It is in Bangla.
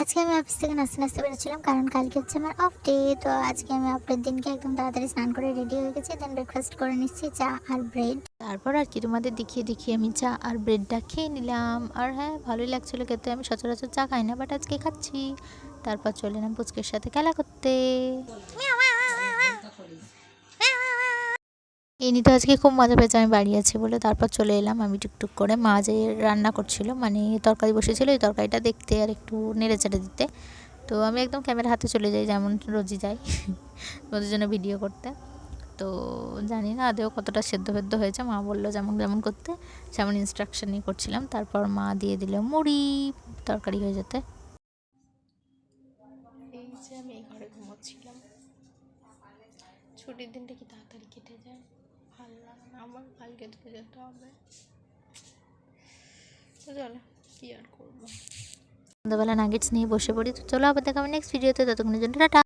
আজকে আমি অফিস থেকে নাচতে নাচতে বেরোচ্ছিলাম, কারণ কালকে হচ্ছে আমার অফ ডে। তো আজকে আমি অফের দিনকে একদম তাড়াতাড়ি স্নান করে রেডি হয়ে গেছি, দেন ব্রেকফাস্ট করে নিচ্ছি চা আর ব্রেড। তারপর আর কি তোমাদের দেখিয়ে দেখিয়ে আমি চা আর ব্রেডটা খেয়ে নিলাম। আর হ্যাঁ, ভালোই লাগছিলো খেতে। আমি সচরাচর চা খাই না, বাট আজকে খাচ্ছি। তারপর চলে এলাম পুচকের সাথে খেলা করতে। এমনিতে আজকে খুব মজা পেয়েছে আমি বাড়ি আছি বলে। তারপর চলে এলাম আমি টুকটুক করে। মা যে রান্না করছিল, মানে তরকারি বসেছিল, এই তরকারিটা দেখতে আর একটু নেড়ে চেড়ে দিতে। তো আমি একদম ক্যামেরা হাতে চলে যাই, যেমন রোজই যাই ওদের জন্য ভিডিও করতে। তো জানি না আদেও কতটা সেদ্ধ ফেদ্ধ হয়েছে। মা বললো যেমন যেমন করতে, সেমন ইনস্ট্রাকশন নিয়ে করছিলাম। তারপর মা দিয়ে দিল মুড়ি তরকারি হয়ে যেতে। এই যে আমি এই ঘরে ঘুমোচ্ছিলাম। ছুটির দিনটা কি তাড়াতাড়ি কেটে যায়, ভালো লাগে না। আমার কালকে থেকে যেতে হবে, তো চলো কি আর করবো। সন্ধ্যাবেলা নাগেটস নিয়ে বসে পড়ি। তো চলো আবার দেখা হবে নেক্সট ভিডিওতে। ততক্ষণের জন্য টাটা।